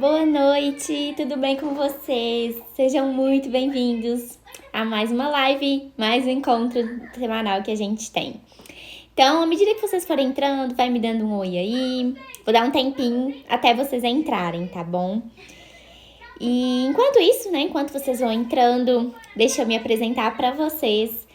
boa noite, tudo bem com vocês? Sejam muito bem-vindos a mais uma live, mais um encontro semanal que a gente tem. Então, à medida que vocês forem entrando, vai me dando um oi aí, vou dar um tempinho até vocês entrarem, tá bom? E enquanto isso, né, enquanto vocês vão entrando, deixa eu me apresentar para vocês.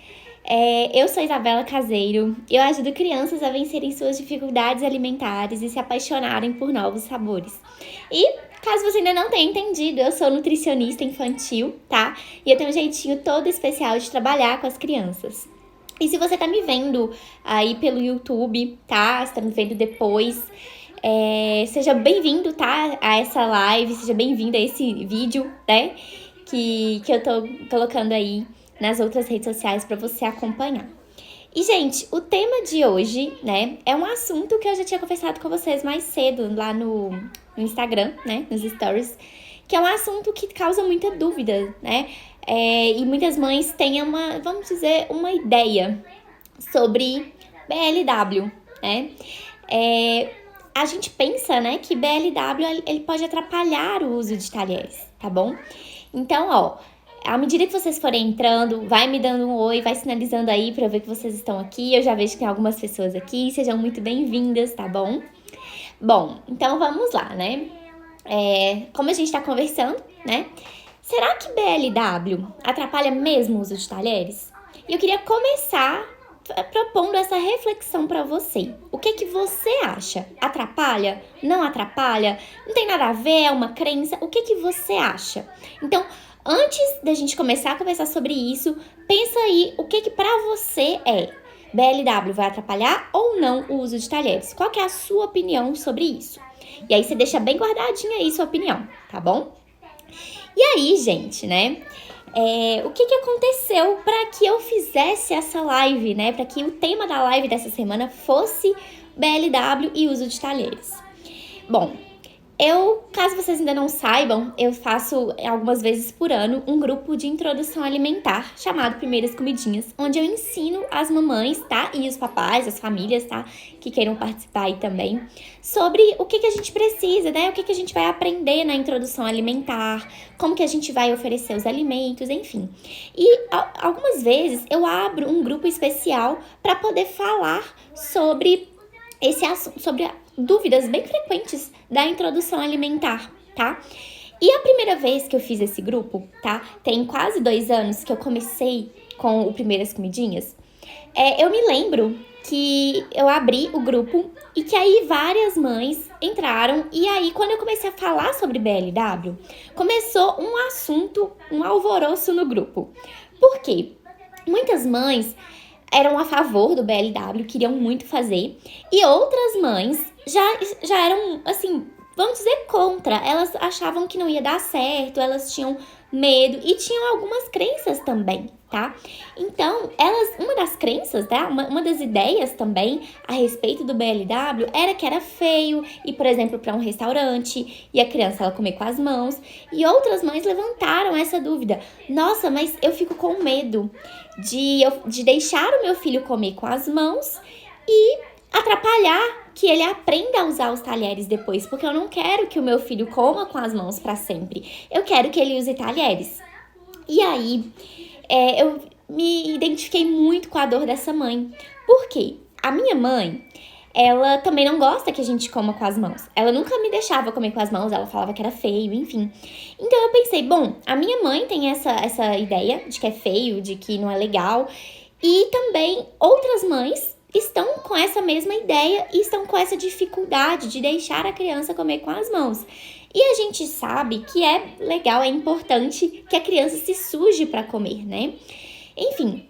Eu sou Isabela Caseiro e eu ajudo crianças a vencerem suas dificuldades alimentares e se apaixonarem por novos sabores. E, caso você ainda não tenha entendido, eu sou nutricionista infantil, tá? E eu tenho um jeitinho todo especial de trabalhar com as crianças. E se você tá me vendo aí pelo YouTube, tá? Você tá me vendo depois, seja bem-vindo, tá? A essa live, seja bem-vindo a esse vídeo, né? Que eu tô colocando aí nas outras redes sociais para você acompanhar. E, gente, o tema de hoje, né, é um assunto que eu já tinha conversado com vocês mais cedo lá no Instagram, né, nos stories, que é um assunto que causa muita dúvida, né, e muitas mães têm vamos dizer, uma ideia sobre BLW, né. A gente pensa, né, que BLW ele pode atrapalhar o uso de talheres, tá bom? Então, ó, à medida que vocês forem entrando, vai me dando um oi, vai sinalizando aí pra eu ver que vocês estão aqui. Eu já vejo que tem algumas pessoas aqui, sejam muito bem-vindas, tá bom? Bom, então vamos lá, né? Como a gente tá conversando, né? Será que BLW atrapalha mesmo o uso de talheres? E eu queria começar propondo essa reflexão pra você. O que você acha? Atrapalha? Não atrapalha? Não tem nada a ver? É uma crença? O que você acha? Então, antes da gente começar a conversar sobre isso, pensa aí o que pra você é. BLW vai atrapalhar ou não o uso de talheres? Qual que é a sua opinião sobre isso? E aí você deixa bem guardadinha aí sua opinião, tá bom? E aí, gente, né? O que aconteceu para que eu fizesse essa live, né? Para que o tema da live dessa semana fosse BLW e uso de talheres. Bom, caso vocês ainda não saibam, eu faço algumas vezes por ano um grupo de introdução alimentar chamado Primeiras Comidinhas, onde eu ensino as mamães, tá? E os papais, as famílias, tá? Que queiram participar aí também, sobre o que a gente precisa, né? O que a gente vai aprender na introdução alimentar, como que a gente vai oferecer os alimentos, enfim. E algumas vezes eu abro um grupo especial para poder falar sobre esse assunto, sobre dúvidas bem frequentes da introdução alimentar, tá? E a primeira vez que eu fiz esse grupo, tá? Tem quase 2 anos que eu comecei com o Primeiras Comidinhas. Eu me lembro que eu abri o grupo e que aí várias mães entraram. E aí, quando eu comecei a falar sobre BLW, começou um assunto, um alvoroço no grupo. Por quê? Muitas mães eram a favor do BLW, queriam muito fazer, e outras mães já eram, assim, vamos dizer, contra. Elas achavam que não ia dar certo, elas tinham medo e tinham algumas crenças também, tá? Então, uma das crenças, tá? Uma das ideias também a respeito do BLW era que era feio ir, por exemplo, para um restaurante e a criança ela comer com as mãos. E outras mães levantaram essa dúvida. Nossa, mas eu fico com medo de deixar o meu filho comer com as mãos e atrapalhar que ele aprenda a usar os talheres depois, porque eu não quero que o meu filho coma com as mãos para sempre. Eu quero que ele use talheres. E aí, eu me identifiquei muito com a dor dessa mãe. Por quê? A minha mãe, ela também não gosta que a gente coma com as mãos. Ela nunca me deixava comer com as mãos, ela falava que era feio, enfim. Então eu pensei, bom, a minha mãe tem essa ideia de que é feio, de que não é legal. E também outras mães estão com essa mesma ideia e estão com essa dificuldade de deixar a criança comer com as mãos. E a gente sabe que é legal, é importante que a criança se suje para comer, né? Enfim,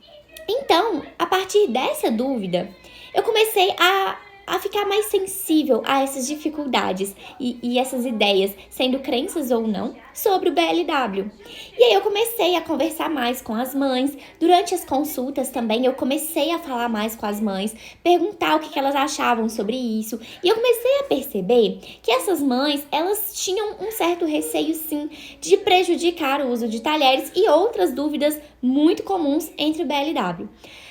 então, a partir dessa dúvida, eu comecei a ficar mais sensível a essas dificuldades e essas ideias, sendo crenças ou não, sobre o BLW. E aí eu comecei a conversar mais com as mães. Durante as consultas também eu comecei a falar mais com as mães, perguntar o que elas achavam sobre isso. E eu comecei a perceber que essas mães, elas tinham um certo receio sim de prejudicar o uso de talheres e outras dúvidas muito comuns entre o BLW.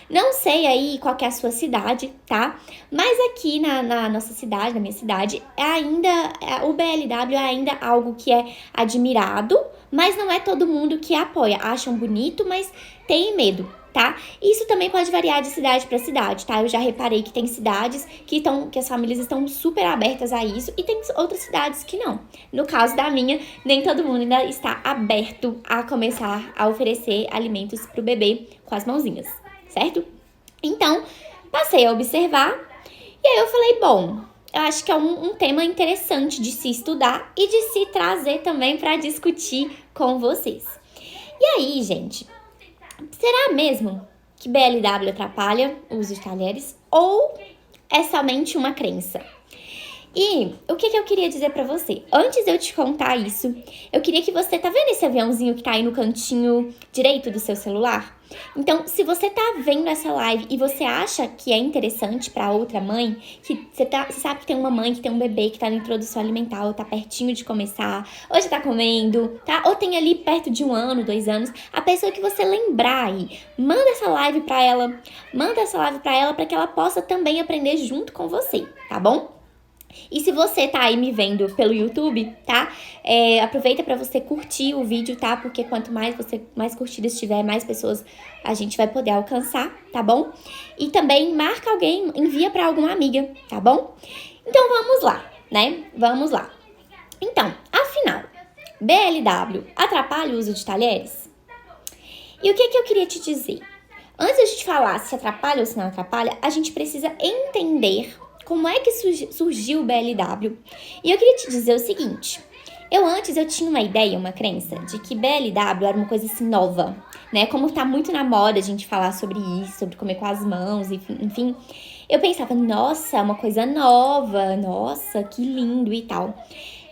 Não sei aí qual que é a sua cidade, tá? Mas aqui na nossa cidade, na minha cidade, o BLW é ainda algo que é admirado, mas não é todo mundo que apoia. Acham bonito, mas tem medo, tá? Isso também pode variar de cidade para cidade, tá? Eu já reparei que tem cidades que as famílias estão super abertas a isso e tem outras cidades que não. No caso da minha, nem todo mundo ainda está aberto a começar a oferecer alimentos pro bebê com as mãozinhas, certo? Então, passei a observar e aí eu falei, bom, eu acho que é um tema interessante de se estudar e de se trazer também para discutir com vocês. E aí, gente, será mesmo que BLW atrapalha o uso de talheres ou é somente uma crença? E o que eu queria dizer pra você? Antes de eu te contar isso, eu queria que você... Tá vendo esse aviãozinho que tá aí no cantinho direito do seu celular? Então, se você tá vendo essa live e você acha que é interessante pra outra mãe, que você sabe que tem uma mãe que tem um bebê que tá na introdução alimentar, ou tá pertinho de começar, ou já tá comendo, tá? Ou tem ali perto de 1 ano, 2 anos, a pessoa que você lembrar aí, manda essa live pra ela pra que ela possa também aprender junto com você, tá bom? E se você tá aí me vendo pelo YouTube, tá? Aproveita pra você curtir o vídeo, tá? Porque quanto mais curtidas tiver, mais pessoas a gente vai poder alcançar, tá bom? E também marca alguém, envia pra alguma amiga, tá bom? Então vamos lá, né? Vamos lá. Então, afinal, BLW atrapalha o uso de talheres? E o que eu queria te dizer? Antes de a gente falar se atrapalha ou se não atrapalha, a gente precisa entender como é que surgiu o BLW. E eu queria te dizer o seguinte, antes eu tinha uma ideia, uma crença, de que BLW era uma coisa assim nova, né? Como tá muito na moda a gente falar sobre isso, sobre comer com as mãos, enfim. Eu pensava, nossa, é uma coisa nova, nossa, que lindo e tal.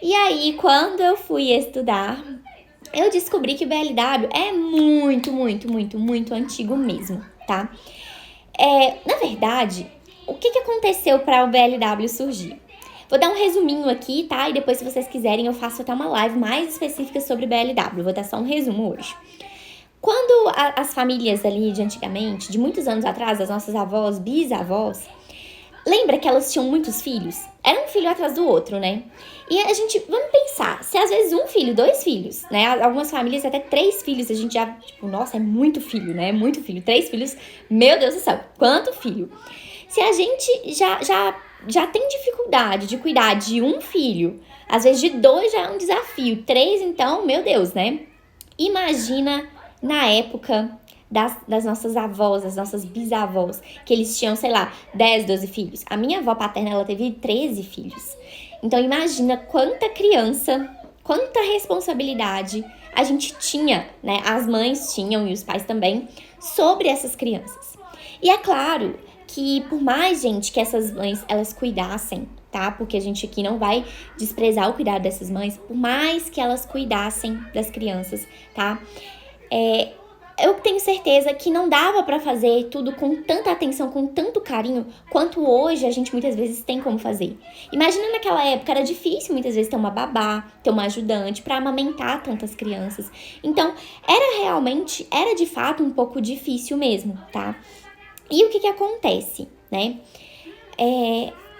E aí, quando eu fui estudar, eu descobri que o BLW é muito, muito, muito, muito antigo mesmo, tá? Na verdade, o que aconteceu para o BLW surgir? Vou dar um resuminho aqui, tá? E depois, se vocês quiserem, eu faço até uma live mais específica sobre BLW. Vou dar só um resumo hoje. Quando as famílias ali de antigamente, de muitos anos atrás, as nossas avós, bisavós, lembra que elas tinham muitos filhos? Era um filho atrás do outro, né? E vamos pensar, se às vezes 1 filho, 2 filhos, né? Algumas famílias até 3 filhos, a gente já, nossa, é muito filho, né? Muito filho. 3 filhos, meu Deus do céu, quanto filho! Se a gente já tem dificuldade de cuidar de 1 filho, às vezes de 2 já é um desafio, 3 então, meu Deus, né? Imagina na época das nossas avós, das nossas bisavós, que eles tinham, sei lá, 10, 12 filhos. A minha avó paterna, ela teve 13 filhos. Então imagina quanta criança, quanta responsabilidade a gente tinha, né? As mães tinham e os pais também, sobre essas crianças. E é claro que por mais, gente, que essas mães, elas cuidassem, tá? Porque a gente aqui não vai desprezar o cuidado dessas mães, por mais que elas cuidassem das crianças, tá? Eu tenho certeza que não dava pra fazer tudo com tanta atenção, com tanto carinho, quanto hoje a gente muitas vezes tem como fazer. Imagina naquela época, era difícil muitas vezes ter uma babá, ter uma ajudante pra amamentar tantas crianças. Então, era de fato um pouco difícil mesmo, tá? E o que acontece, né?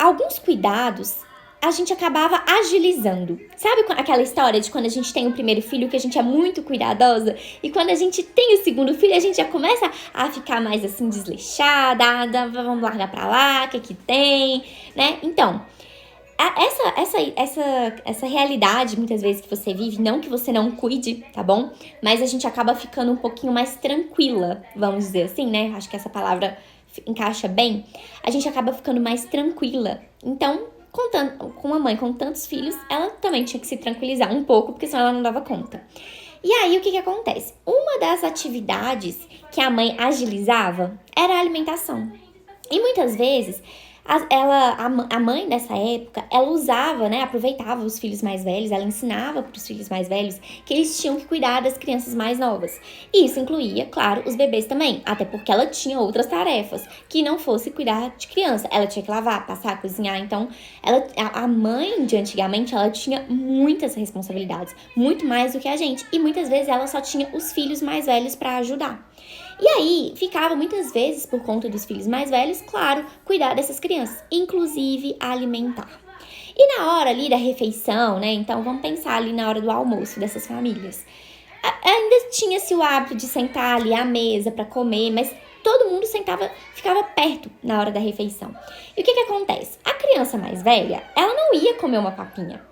Alguns cuidados a gente acabava agilizando. Sabe aquela história de quando a gente tem o primeiro filho, que a gente é muito cuidadosa? E quando a gente tem o segundo filho, a gente já começa a ficar mais assim, desleixada, vamos largar pra lá, o que tem, né? Então, essa realidade, muitas vezes, que você vive, não que você não cuide, tá bom? Mas a gente acaba ficando um pouquinho mais tranquila, vamos dizer assim, né? Acho que essa palavra encaixa bem. A gente acaba ficando mais tranquila. Então, com uma mãe com tantos filhos, ela também tinha que se tranquilizar um pouco, porque senão ela não dava conta. E aí, o que acontece? Uma das atividades que a mãe agilizava era a alimentação. E muitas vezes, a mãe nessa época, ela usava, né, aproveitava os filhos mais velhos, ela ensinava para os filhos mais velhos que eles tinham que cuidar das crianças mais novas. E isso incluía, claro, os bebês também, até porque ela tinha outras tarefas, que não fosse cuidar de criança. Ela tinha que lavar, passar, cozinhar, então a mãe de antigamente, ela tinha muitas responsabilidades, muito mais do que a gente, e muitas vezes ela só tinha os filhos mais velhos para ajudar. E aí, ficava muitas vezes, por conta dos filhos mais velhos, claro, cuidar dessas crianças, inclusive alimentar. E na hora ali da refeição, né? Então, vamos pensar ali na hora do almoço dessas famílias. Ainda tinha-se o hábito de sentar ali à mesa para comer, mas todo mundo ficava perto na hora da refeição. E o que acontece? A criança mais velha, ela não ia comer uma papinha.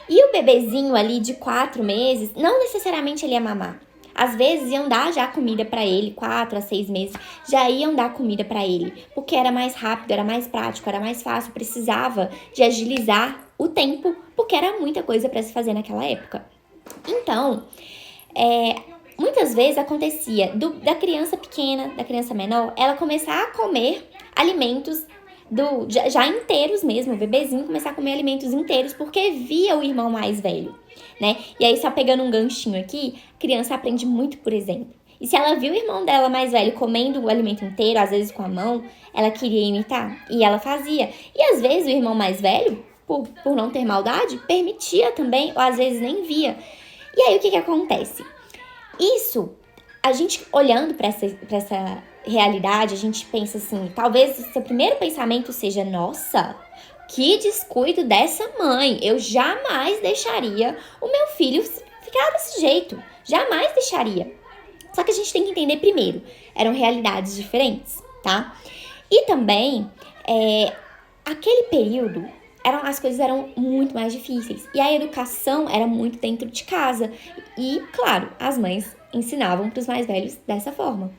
E o bebezinho ali de 4 meses, não necessariamente ele ia mamar. Às vezes iam dar já comida para ele, 4 a 6 meses, já iam dar comida para ele, porque era mais rápido, era mais prático, era mais fácil, precisava de agilizar o tempo, porque era muita coisa para se fazer naquela época. Então, muitas vezes acontecia da criança pequena, da criança menor, ela começar a comer alimentos já inteiros mesmo, o bebezinho começar a comer alimentos inteiros porque via o irmão mais velho, né? E aí, só pegando um ganchinho aqui, a criança aprende muito por exemplo. E se ela viu o irmão dela mais velho comendo o alimento inteiro, às vezes com a mão, ela queria imitar. E ela fazia. E às vezes o irmão mais velho, por não ter maldade, permitia também, ou às vezes nem via. E aí, o que acontece? Isso, a gente olhando para essa realidade, a gente pensa assim, talvez o seu primeiro pensamento seja, nossa, que descuido dessa mãe, eu jamais deixaria o meu filho ficar desse jeito, jamais deixaria. Só que a gente tem que entender primeiro, eram realidades diferentes, tá? E também, aquele período, as coisas eram muito mais difíceis. E a educação era muito dentro de casa. E, claro, as mães ensinavam para os mais velhos dessa forma.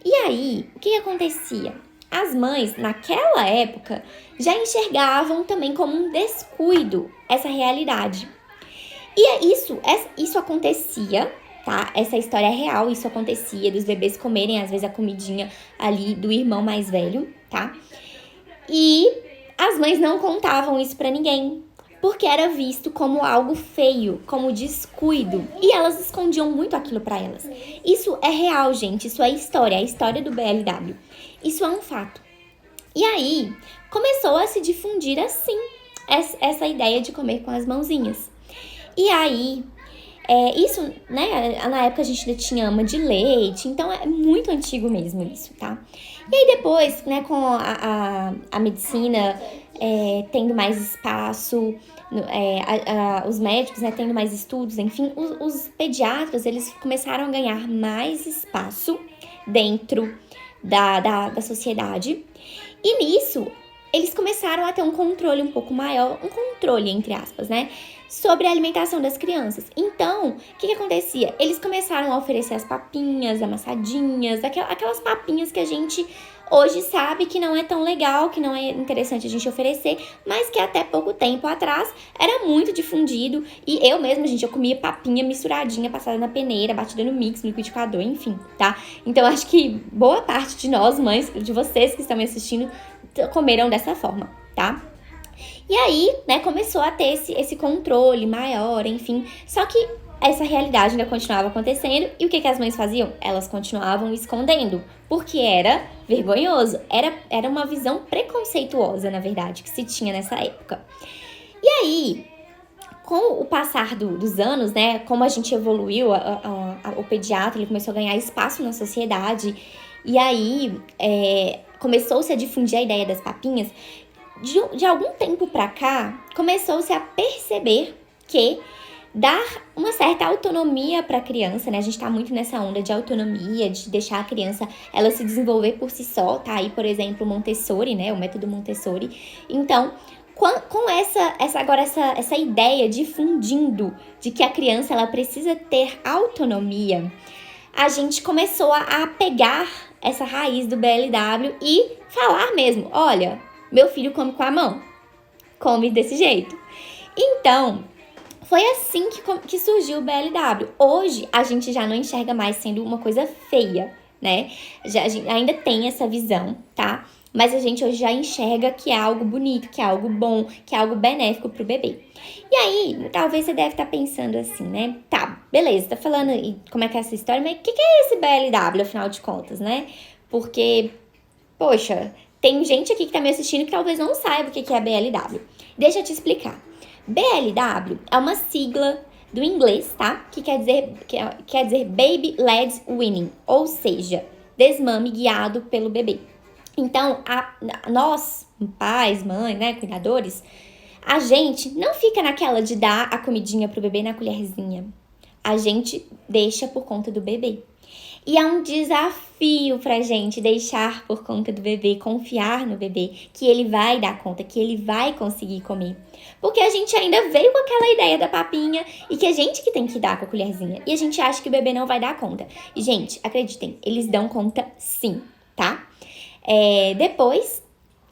E aí, o que acontecia? As mães, naquela época, já enxergavam também como um descuido essa realidade. E isso acontecia, tá? Essa história é real, isso acontecia dos bebês comerem, às vezes, a comidinha ali do irmão mais velho, tá? E as mães não contavam isso pra ninguém, porque era visto como algo feio, como descuido. E elas escondiam muito aquilo pra elas. Isso é real, gente, isso é a história do BLW. Isso é um fato. E aí, começou a se difundir assim, essa ideia de comer com as mãozinhas. E aí, isso, né, na época a gente ainda tinha ama de leite, então é muito antigo mesmo isso, tá? E aí depois, né, com a medicina tendo mais espaço, os médicos, né, tendo mais estudos, enfim, os pediatras, eles começaram a ganhar mais espaço dentro da sociedade. E nisso, eles começaram a ter um controle um pouco maior, um controle, entre aspas, né? Sobre a alimentação das crianças. Então, o que acontecia? Eles começaram a oferecer as papinhas, amassadinhas, aquelas papinhas que a gente hoje sabe que não é tão legal, que não é interessante a gente oferecer, mas que até pouco tempo atrás era muito difundido. E eu mesma, gente, eu comia papinha misturadinha, passada na peneira, batida no mix, no liquidificador, enfim, tá? Então, acho que boa parte de nós, mães, de vocês que estão me assistindo, comeram dessa forma, tá? E aí, né, começou a ter esse controle maior, enfim. Só que essa realidade ainda continuava acontecendo. E o que as mães faziam? Elas continuavam escondendo, porque era vergonhoso. Era uma visão preconceituosa, na verdade, que se tinha nessa época. E aí, com o passar dos anos, né, como a gente evoluiu, o pediatra ele começou a ganhar espaço na sociedade. E aí, começou-se a difundir a ideia das papinhas. De algum tempo pra cá, começou-se a perceber que dar uma certa autonomia para a criança, né? A gente tá muito nessa onda de autonomia, de deixar a criança ela se desenvolver por si só, tá? Aí, por exemplo, o Montessori, né? O método Montessori. Então, com essa ideia difundindo de que a criança ela precisa ter autonomia, a gente começou a pegar essa raiz do BLW e falar mesmo, olha, meu filho come com a mão, come desse jeito. Então, foi assim que surgiu o BLW. Hoje, a gente já não enxerga mais sendo uma coisa feia, né? A gente ainda tem essa visão, tá? Mas a gente hoje já enxerga que é algo bonito, que é algo bom, que é algo benéfico pro bebê. E aí, talvez você deve estar pensando assim, né? Tá, beleza, tá falando aí como é que é essa história, mas o que é esse BLW, afinal de contas, né? Porque, poxa, tem gente aqui que tá me assistindo que talvez não saiba o que é BLW. Deixa eu te explicar. BLW é uma sigla do inglês, tá? Que quer dizer Baby Led Weaning, ou seja, desmame guiado pelo bebê. Então, nós, pais, mães, né, cuidadores, a gente não fica naquela de dar a comidinha pro bebê na colherzinha. A gente deixa por conta do bebê. E é um desafio pra gente deixar por conta do bebê, confiar no bebê, que ele vai dar conta, que ele vai conseguir comer. Porque a gente ainda veio com aquela ideia da papinha e que a gente que tem que dar com a colherzinha. E a gente acha que o bebê não vai dar conta. E, gente, acreditem, eles dão conta sim, tá? Depois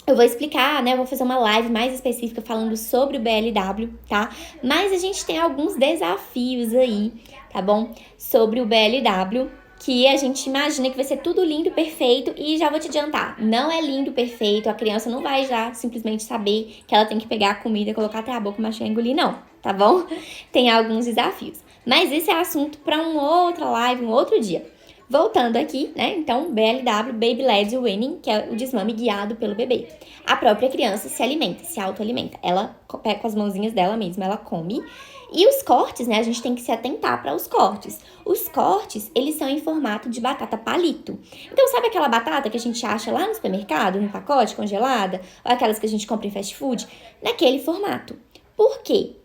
eu vou explicar, né? Eu vou fazer uma live mais específica falando sobre o BLW, tá? Mas a gente tem alguns desafios aí, tá bom? Sobre o BLW, que a gente imagina que vai ser tudo lindo, perfeito, e já vou te adiantar, não é lindo, perfeito, a criança não vai já simplesmente saber que ela tem que pegar a comida, colocar até a boca, mastigar e engolir, não, tá bom? Tem alguns desafios. Mas esse é assunto para uma outra live, um outro dia. Voltando aqui, né? Então, BLW, Baby Led Weaning, que é o desmame guiado pelo bebê. A própria criança se alimenta, se autoalimenta. Ela pega com as mãozinhas dela mesma, ela come. E os cortes, né? A gente tem que se atentar para os cortes. Os cortes, eles são em formato de batata palito. Então, sabe aquela batata que a gente acha lá no supermercado, no pacote, congelada? Ou aquelas que a gente compra em fast food? Naquele formato. Por quê?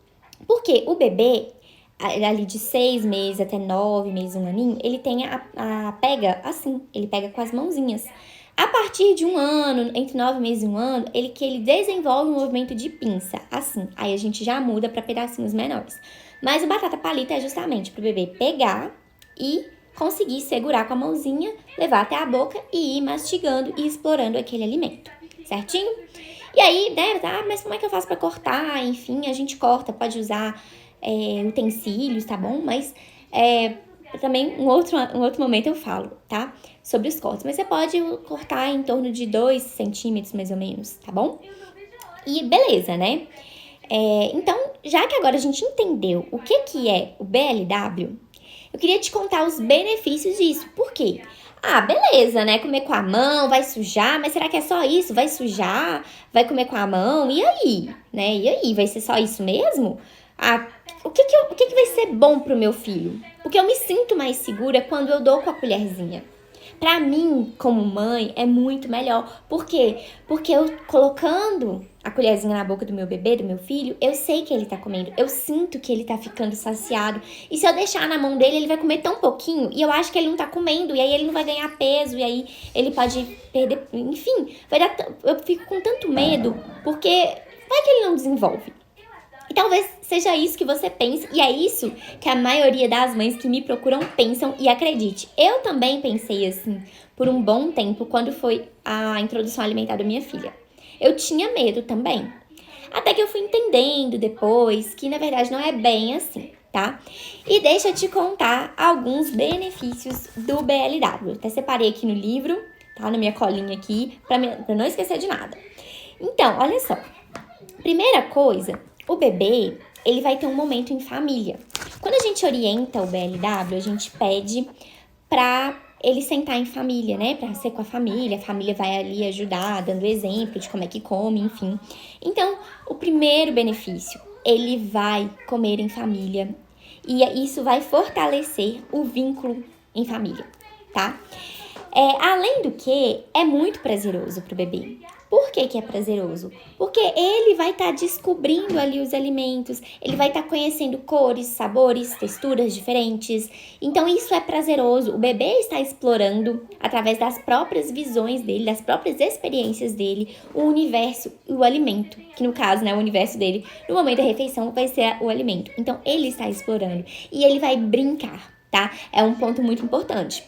Porque o bebê, ali de 6 meses até 9 meses, um aninho, ele tem a pega assim, ele pega com as mãozinhas. A partir de um ano, entre 9 meses e um ano, ele desenvolve um movimento de pinça, assim. Aí a gente já muda para pedacinhos menores. Mas o batata palito é justamente para o bebê pegar e conseguir segurar com a mãozinha, levar até a boca e ir mastigando e explorando aquele alimento, certinho? E aí, né, mas como é que eu faço para cortar? Enfim, a gente corta, pode usar utensílios, tá bom? Mas também um outro momento eu falo, tá? Sobre os cortes. Mas você pode cortar em torno de 2 centímetros, mais ou menos, tá bom? E beleza, né? Então, já que agora a gente entendeu o que é o BLW, eu queria te contar os benefícios disso. Por quê? Beleza, né? Comer com a mão, vai sujar, mas será que é só isso? Vai sujar, vai comer com a mão, e aí? Né? E aí, vai ser só isso mesmo? O que vai ser bom pro meu filho? Porque eu me sinto mais segura quando eu dou com a colherzinha. Pra mim, como mãe, é muito melhor. Por quê? Porque eu colocando a colherzinha na boca do meu bebê, do meu filho, eu sei que ele tá comendo. Eu sinto que ele tá ficando saciado. E se eu deixar na mão dele, ele vai comer tão pouquinho. E eu acho que ele não tá comendo. E aí ele não vai ganhar peso. E aí ele pode perder... Enfim, eu fico com tanto medo. Porque vai que ele não desenvolve. E talvez seja isso que você pense, e é isso que a maioria das mães que me procuram pensam, e acredite, eu também pensei assim por um bom tempo quando foi a introdução alimentar da minha filha. Eu tinha medo também, até que eu fui entendendo depois que na verdade não é bem assim, tá? E deixa eu te contar alguns benefícios do BLW. Até separei aqui no livro, tá? Na minha colinha aqui, pra não esquecer de nada. Então, olha só. Primeira coisa, o bebê, ele vai ter um momento em família. Quando a gente orienta o BLW, a gente pede pra ele sentar em família, né? Pra ser com a família vai ali ajudar, dando exemplo de como é que come, enfim. Então, o primeiro benefício, ele vai comer em família. E isso vai fortalecer o vínculo em família, tá? Além do que, é muito prazeroso pro bebê. Por que é prazeroso? Porque ele vai estar descobrindo ali os alimentos, ele vai estar conhecendo cores, sabores, texturas diferentes. Então isso é prazeroso. O bebê está explorando, através das próprias visões dele, das próprias experiências dele, o universo e o alimento. Que no caso, né, o universo dele, no momento da refeição, vai ser o alimento. Então ele está explorando e ele vai brincar, tá? É um ponto muito importante.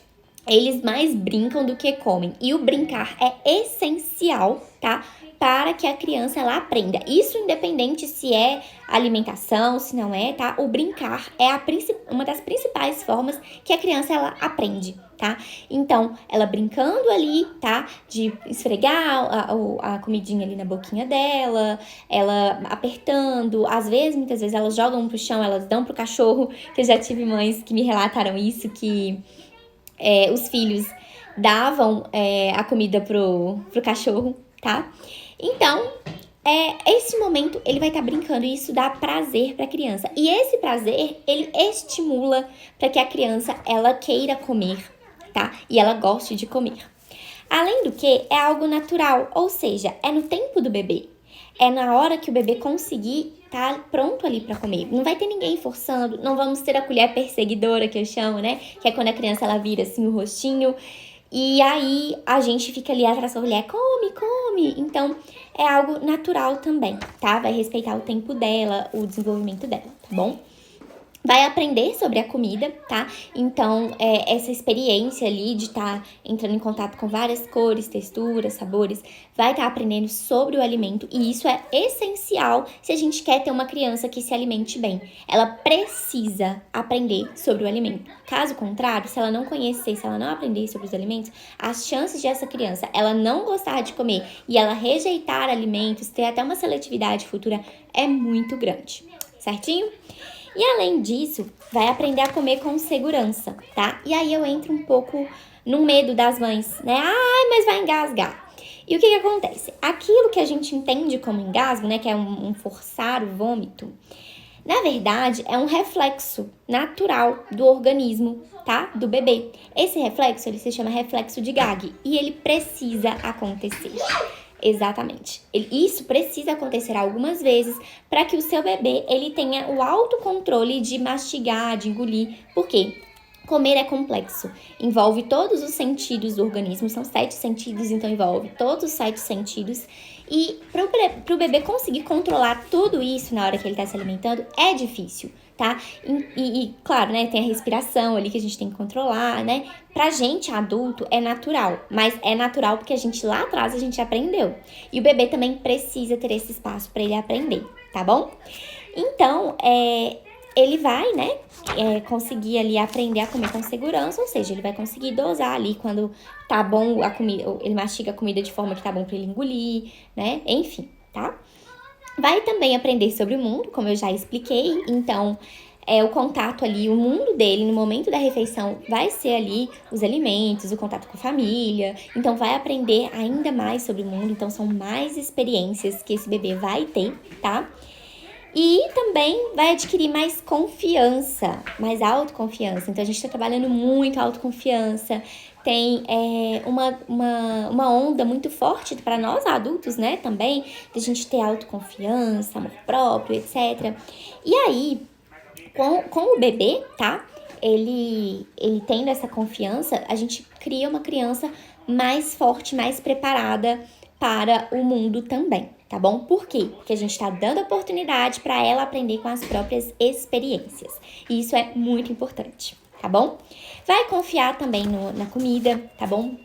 Eles mais brincam do que comem. E o brincar é essencial, tá? Para que a criança ela aprenda. Isso independente se é alimentação, se não é, tá? O brincar é uma das principais formas que a criança ela aprende, tá? Então, ela brincando ali, tá? De esfregar a comidinha ali na boquinha dela, ela apertando. Às vezes, muitas vezes, elas jogam pro chão, elas dão pro cachorro. Que eu já tive mães que me relataram isso, que... os filhos davam a comida pro cachorro, tá? Então, esse momento ele vai estar brincando e isso dá prazer para a criança. E esse prazer, ele estimula para que a criança ela queira comer tá? E ela goste de comer. Além do que, é algo natural, ou seja, é no tempo do bebê. É na hora que o bebê conseguir tá pronto ali para comer. Não vai ter ninguém forçando, não vamos ter a colher perseguidora, que eu chamo, né? Que é quando a criança ela vira assim o rostinho. E aí a gente fica ali atrás da colher, come, come. Então é algo natural também, tá? Vai respeitar o tempo dela, o desenvolvimento dela, tá bom? Vai aprender sobre a comida, tá? Então, essa experiência ali de estar entrando em contato com várias cores, texturas, sabores, vai estar aprendendo sobre o alimento e isso é essencial se a gente quer ter uma criança que se alimente bem. Ela precisa aprender sobre o alimento. Caso contrário, se ela não conhecer, se ela não aprender sobre os alimentos, as chances de essa criança ela não gostar de comer e ela rejeitar alimentos, ter até uma seletividade futura, é muito grande, certinho? E além disso, vai aprender a comer com segurança, tá? E aí eu entro um pouco no medo das mães, né? Ai, mas vai engasgar. E o que acontece? Aquilo que a gente entende como engasgo, né? Que é um forçar o vômito, na verdade, é um reflexo natural do organismo, tá? Do bebê. Esse reflexo, ele se chama reflexo de Gag e ele precisa acontecer. Exatamente. Isso precisa acontecer algumas vezes para que o seu bebê ele tenha o autocontrole de mastigar, de engolir. Por quê? Comer é complexo, envolve todos os sentidos do organismo, são 7 sentidos, então envolve todos os 7 sentidos. E para o bebê conseguir controlar tudo isso na hora que ele está se alimentando é difícil, tá? E, claro, né, tem a respiração ali que a gente tem que controlar, né? Pra gente, adulto, é natural, mas é natural porque a gente lá atrás a gente aprendeu. E o bebê também precisa ter esse espaço para ele aprender, tá bom? Então, ele vai, né, conseguir ali aprender a comer com segurança, ou seja, ele vai conseguir dosar ali quando tá bom a comida, ele mastiga a comida de forma que tá bom para ele engolir, né, enfim, tá? Vai também aprender sobre o mundo, como eu já expliquei, então o contato ali, o mundo dele no momento da refeição vai ser ali os alimentos, o contato com a família, então vai aprender ainda mais sobre o mundo, então são mais experiências que esse bebê vai ter, tá? E também vai adquirir mais confiança, mais autoconfiança. Então, a gente está trabalhando muito a autoconfiança. Tem uma onda muito forte para nós adultos, né? Também, de a gente ter autoconfiança, amor próprio, etc. E aí, com o bebê, tá? Ele tendo essa confiança, a gente cria uma criança mais forte, mais preparada para o mundo também, tá bom? Por quê? Porque a gente tá dando oportunidade para ela aprender com as próprias experiências. E isso é muito importante, tá bom? Vai confiar também na comida, tá bom?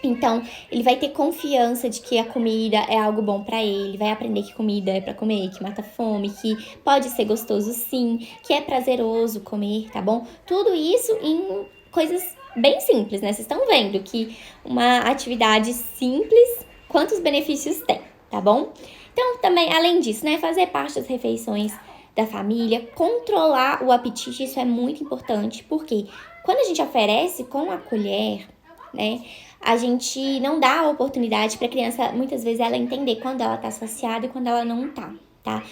Então, ele vai ter confiança de que a comida é algo bom pra ele, vai aprender que comida é pra comer, que mata fome, que pode ser gostoso sim, que é prazeroso comer, tá bom? Tudo isso em coisas bem simples, né? Vocês estão vendo que uma atividade simples, quantos benefícios tem, tá bom? Então, também, além disso, né, fazer parte das refeições da família, controlar o apetite, isso é muito importante, porque quando a gente oferece com a colher, né, a gente não dá a oportunidade para a criança, muitas vezes, ela entender quando ela tá saciada e quando ela não tá?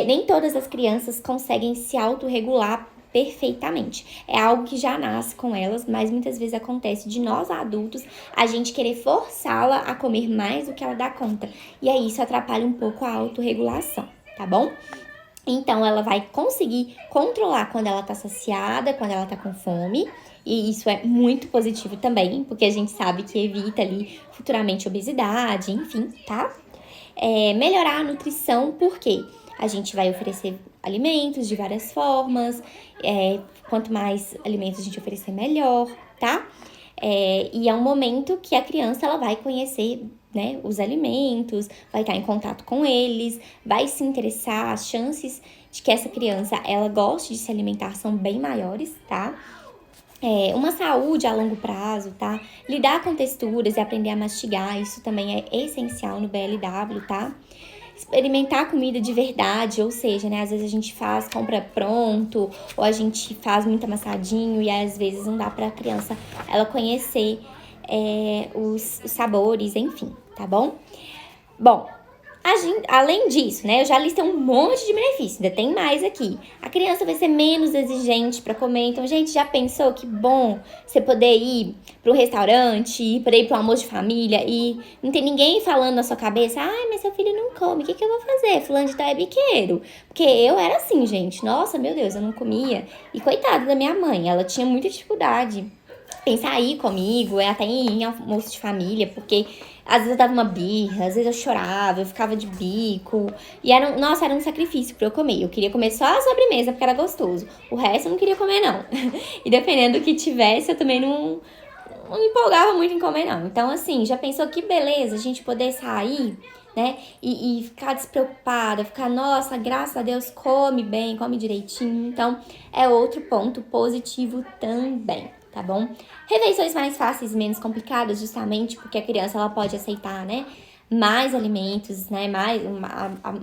Nem todas as crianças conseguem se autorregular perfeitamente. É algo que já nasce com elas, mas muitas vezes acontece de nós adultos a gente querer forçá-la a comer mais do que ela dá conta. E aí isso atrapalha um pouco a autorregulação, tá bom? Então, ela vai conseguir controlar quando ela tá saciada, quando ela tá com fome. E isso é muito positivo também, porque a gente sabe que evita ali futuramente obesidade, enfim, tá? Melhorar a nutrição, porque a gente vai oferecer alimentos de várias formas. Quanto mais alimentos a gente oferecer, melhor, tá? E é um momento que a criança ela vai conhecer, né, os alimentos, vai estar em contato com eles, vai se interessar, as chances de que essa criança ela goste de se alimentar são bem maiores, tá? Uma saúde a longo prazo, tá? Lidar com texturas e aprender a mastigar, isso também é essencial no BLW, tá? Experimentar comida de verdade, ou seja, né, às vezes a gente compra pronto, ou a gente faz muito amassadinho e às vezes não dá pra criança ela conhecer os sabores, enfim, tá bom? Bom, Além disso, né, eu já listei um monte de benefícios, ainda tem mais aqui. A criança vai ser menos exigente para comer, então, gente, já pensou que bom você poder ir para um restaurante, poder ir para um almoço de família e não tem ninguém falando na sua cabeça, ai, mas seu filho não come, o que eu vou fazer? Fulano de tal é biqueiro. Porque eu era assim, gente, nossa, meu Deus, eu não comia. E coitada da minha mãe, ela tinha muita dificuldade em sair comigo, até em almoço de família, porque às vezes eu dava uma birra, às vezes eu chorava, eu ficava de bico. E era um sacrifício pra eu comer. Eu queria comer só a sobremesa, porque era gostoso. O resto eu não queria comer, não. E dependendo do que tivesse, eu também não me empolgava muito em comer, não. Então, assim, já pensou que beleza a gente poder sair, né? E ficar despreocupada, ficar, nossa, graças a Deus, come bem, come direitinho. Então, é outro ponto positivo também. Tá bom? Refeições mais fáceis e menos complicadas, justamente porque a criança ela pode aceitar, né? Mais alimentos, né?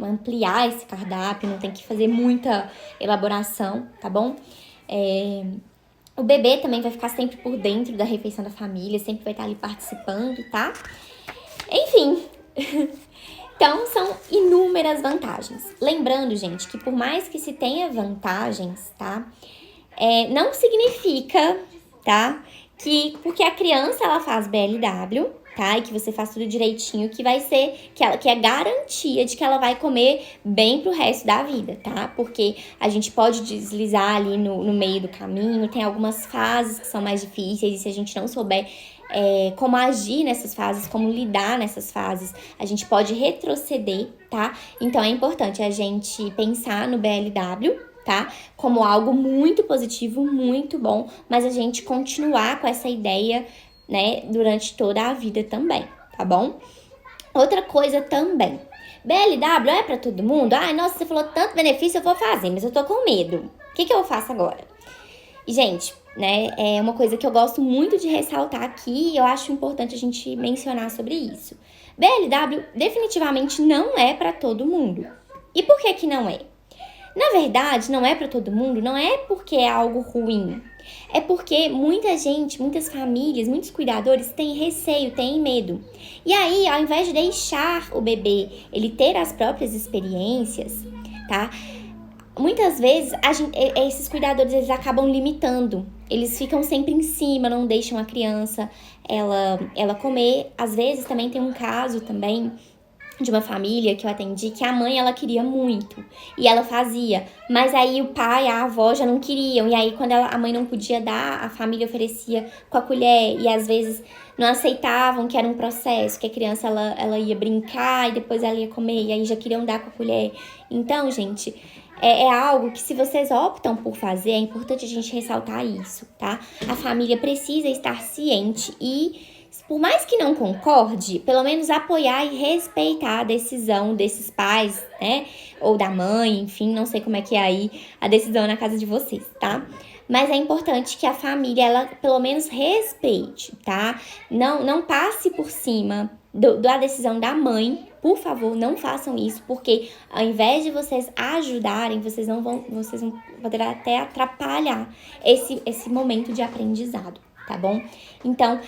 Ampliar esse cardápio, não tem que fazer muita elaboração, tá bom? O bebê também vai ficar sempre por dentro da refeição da família, sempre vai estar ali participando, tá? Enfim. Então, são inúmeras vantagens. Lembrando, gente, que por mais que se tenha vantagens, tá? Não significa, tá? Porque a criança, ela faz BLW, tá? E que você faz tudo direitinho, que vai ser, que é garantia de que ela vai comer bem pro resto da vida, tá? Porque a gente pode deslizar ali no meio do caminho, tem algumas fases que são mais difíceis, e se a gente não souber como agir nessas fases, como lidar nessas fases, a gente pode retroceder, tá? Então, é importante a gente pensar no BLW, tá? Como algo muito positivo, muito bom, mas a gente continuar com essa ideia, né, durante toda a vida também, tá bom? Outra coisa também, BLW é pra todo mundo? Ai, nossa, você falou tanto benefício, eu vou fazer, mas eu tô com medo. O que eu faço agora? E, gente, né, é uma coisa que eu gosto muito de ressaltar aqui e eu acho importante a gente mencionar sobre isso. BLW definitivamente não é pra todo mundo. E por que não é? Na verdade, não é para todo mundo, não é porque é algo ruim. É porque muita gente, muitas famílias, muitos cuidadores têm receio, têm medo. E aí, ao invés de deixar o bebê ele ter as próprias experiências, tá? Muitas vezes, esses cuidadores, eles acabam limitando. Eles ficam sempre em cima, não deixam a criança ela comer. Às vezes, também tem um caso também de uma família que eu atendi, que a mãe, ela queria muito, e ela fazia, mas aí o pai, a avó já não queriam, e aí quando a mãe não podia dar, a família oferecia com a colher, e às vezes não aceitavam que era um processo, que a criança, ela ia brincar, e depois ela ia comer, e aí já queriam dar com a colher. Então, gente, é algo que, se vocês optam por fazer, é importante a gente ressaltar isso, tá? A família precisa estar ciente e, por mais que não concorde, pelo menos apoiar e respeitar a decisão desses pais, né? Ou da mãe, enfim, não sei como é que é aí a decisão na casa de vocês, tá? Mas é importante que a família, ela pelo menos respeite, tá? Não passe por cima da decisão da mãe. Por favor, não façam isso, porque ao invés de vocês ajudarem, vocês vão poder até atrapalhar esse momento de aprendizado, tá bom? Então,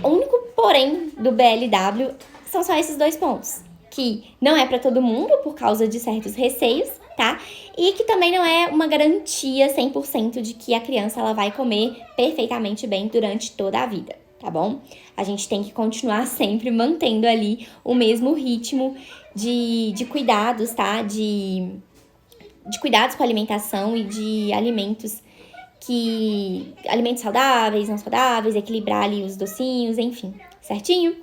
o único porém do BLW são só esses dois pontos. Que não é para todo mundo por causa de certos receios, tá? E que também não é uma garantia 100% de que a criança ela vai comer perfeitamente bem durante toda a vida, tá bom? A gente tem que continuar sempre mantendo ali o mesmo ritmo de cuidados, tá? De cuidados com a alimentação e de alimentos saudáveis, não saudáveis, equilibrar ali os docinhos, enfim, certinho?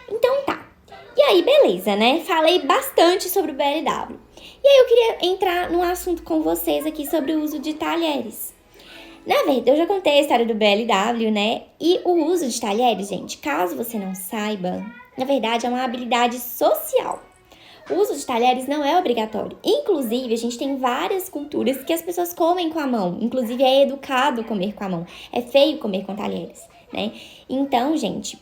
Então tá. E aí, beleza, né? Falei bastante sobre o BLW. E aí eu queria entrar num assunto com vocês aqui sobre o uso de talheres. Na verdade, eu já contei a história do BLW, né? E o uso de talheres, gente, caso você não saiba, na verdade é uma habilidade social. O uso de talheres não é obrigatório. Inclusive, a gente tem várias culturas que as pessoas comem com a mão. Inclusive, é educado comer com a mão. É feio comer com talheres, né? Então, gente,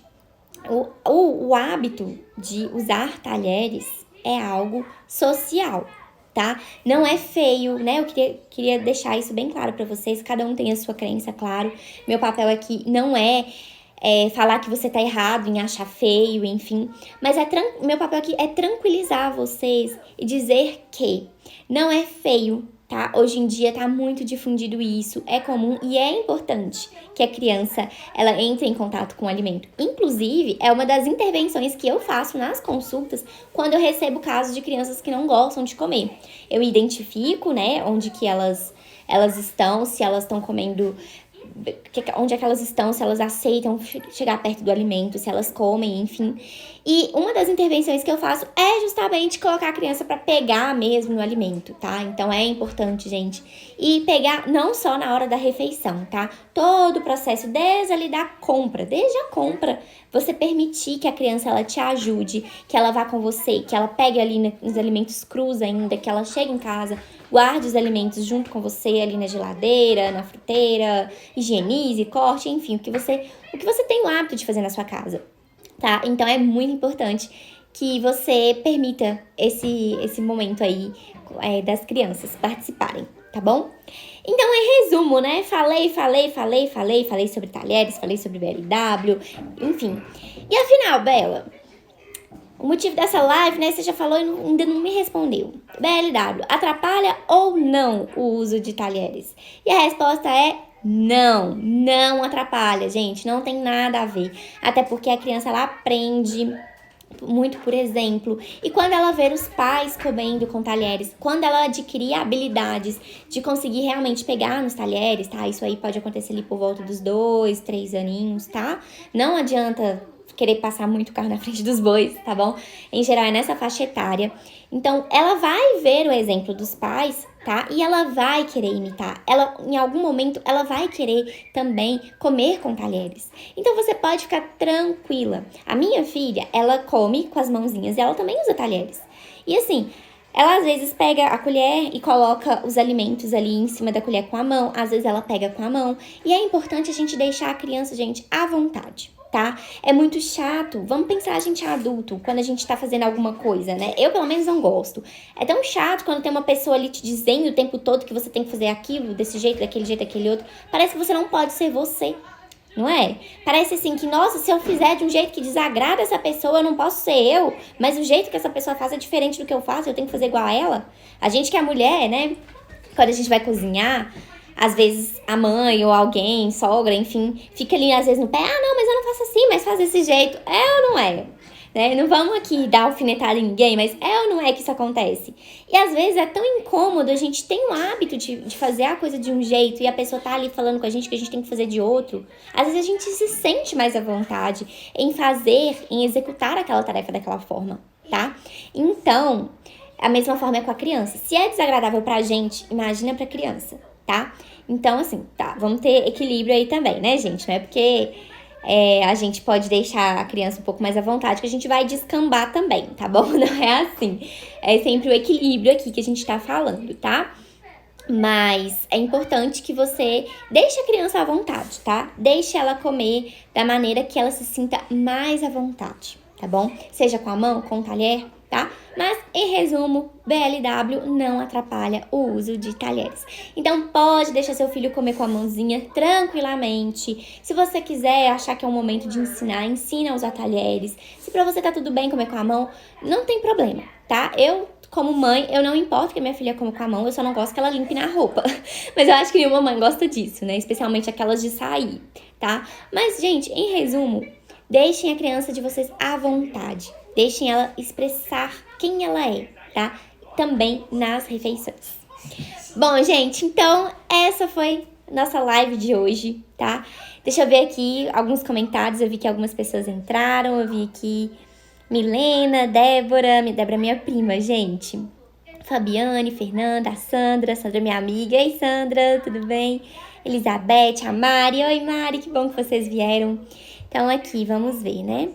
o hábito de usar talheres é algo social, tá? Não é feio, né? Eu queria deixar isso bem claro pra vocês. Cada um tem a sua crença, claro. Meu papel aqui não é falar que você tá errado em achar feio, enfim. Mas meu papel aqui é tranquilizar vocês e dizer que não é feio, tá? Hoje em dia tá muito difundido isso, é comum e é importante que a criança ela entre em contato com o alimento. Inclusive, é uma das intervenções que eu faço nas consultas quando eu recebo casos de crianças que não gostam de comer. Eu identifico, né, onde que elas estão, se elas estão comendo, onde é que elas estão, se elas aceitam chegar perto do alimento, se elas comem, enfim. E uma das intervenções que eu faço é justamente colocar a criança para pegar mesmo no alimento, tá? Então é importante, gente. E pegar não só na hora da refeição, tá? Todo o processo, desde ali da compra, desde a compra, você permitir que a criança ela te ajude, que ela vá com você, que ela pegue ali nos alimentos crus ainda, que ela chegue em casa, guarde os alimentos junto com você ali na geladeira, na fruteira, higienize, corte, enfim, o que você tem o hábito de fazer na sua casa, tá? Então é muito importante que você permita esse momento aí das crianças participarem, tá bom? Então, em resumo, né? Falei sobre talheres, falei sobre BLW, enfim. E afinal, Bela, o motivo dessa live, né? Você já falou e ainda não me respondeu. BLW, atrapalha ou não o uso de talheres? E a resposta é não atrapalha, gente. Não tem nada a ver. Até porque a criança, ela aprende muito por exemplo. E quando ela ver os pais comendo com talheres, quando ela adquirir habilidades de conseguir realmente pegar nos talheres, tá? Isso aí pode acontecer ali por volta dos 2, 3 aninhos, tá? Não adianta querer passar muito carro na frente dos bois, tá bom? Em geral é nessa faixa etária. Então, ela vai ver o exemplo dos pais, tá? E ela vai querer imitar. Ela, em algum momento, ela vai querer também comer com talheres. Então, você pode ficar tranquila. A minha filha, ela come com as mãozinhas e ela também usa talheres. E assim, ela às vezes pega a colher e coloca os alimentos ali em cima da colher com a mão. Às vezes ela pega com a mão. E é importante a gente deixar a criança, gente, à vontade. Tá? É muito chato. Vamos pensar a gente é adulto quando a gente tá fazendo alguma coisa, né? Eu, pelo menos, não gosto. É tão chato quando tem uma pessoa ali te dizendo o tempo todo que você tem que fazer aquilo, desse jeito, daquele outro. Parece que você não pode ser você, não é? Parece assim que, nossa, se eu fizer de um jeito que desagrada essa pessoa, eu não posso ser eu. Mas o jeito que essa pessoa faz é diferente do que eu faço, eu tenho que fazer igual a ela. A gente que é mulher, né? Quando a gente vai cozinhar, às vezes a mãe ou alguém, sogra, enfim, fica ali às vezes no pé. Ah, não, mas eu não faço assim, mas faz desse jeito. É ou não é? Né? Não vamos aqui dar alfinetada em ninguém, mas é ou não é que isso acontece? E às vezes é tão incômodo, a gente tem o hábito de fazer a coisa de um jeito e a pessoa tá ali falando com a gente que a gente tem que fazer de outro. Às vezes a gente se sente mais à vontade em fazer, em executar aquela tarefa daquela forma, tá? Então, a mesma forma é com a criança. Se é desagradável pra gente, imagina pra criança, tá? Então, assim, tá, vamos ter equilíbrio aí também, né, gente? Não é porque a gente pode deixar a criança um pouco mais à vontade que a gente vai descambar também, tá bom? Não é assim. É sempre o equilíbrio aqui que a gente tá falando, tá? Mas é importante que você deixe a criança à vontade, tá? Deixe ela comer da maneira que ela se sinta mais à vontade, tá bom? Seja com a mão, com o talher, tá? Mas, em resumo, BLW não atrapalha o uso de talheres. Então, pode deixar seu filho comer com a mãozinha tranquilamente. Se você quiser achar que é um momento de ensinar, ensina a usar talheres. Se pra você tá tudo bem comer com a mão, não tem problema, tá? Eu, como mãe, eu não importo que a minha filha coma com a mão, eu só não gosto que ela limpe na roupa. Mas eu acho que nenhuma mãe gosta disso, né? Especialmente aquelas de sair, tá? Mas, gente, em resumo, deixem a criança de vocês à vontade. Deixem ela expressar quem ela é, tá? Também nas refeições. Bom, gente, então essa foi nossa live de hoje, tá? Deixa eu ver aqui alguns comentários. Eu vi que algumas pessoas entraram. Eu vi aqui Milena, Débora é minha prima, gente. Fabiane, Fernanda, a Sandra é minha amiga. Ei, Sandra, tudo bem? Elizabeth, a Mari. Oi, Mari, que bom que vocês vieram. Então, aqui, vamos ver, né?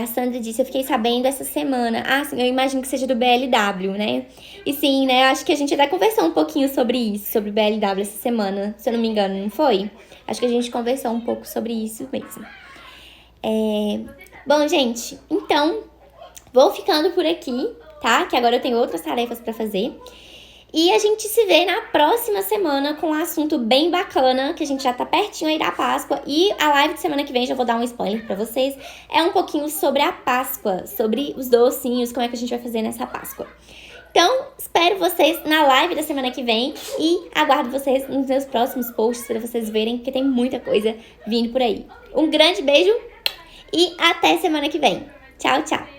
A Sandra disse, eu fiquei sabendo essa semana. Ah, sim, eu imagino que seja do BLW, né? E sim, né, acho que a gente até conversou um pouquinho sobre isso, sobre o BLW essa semana, se eu não me engano, não foi? Acho que a gente conversou um pouco sobre isso mesmo. Bom, gente, então, vou ficando por aqui, tá? Que agora eu tenho outras tarefas pra fazer. E a gente se vê na próxima semana com um assunto bem bacana, que a gente já tá pertinho aí da Páscoa. E a live de semana que vem, já vou dar um spoiler pra vocês, é um pouquinho sobre a Páscoa, sobre os docinhos, como é que a gente vai fazer nessa Páscoa. Então, espero vocês na live da semana que vem e aguardo vocês nos meus próximos posts para vocês verem, porque tem muita coisa vindo por aí. Um grande beijo e até semana que vem. Tchau, tchau!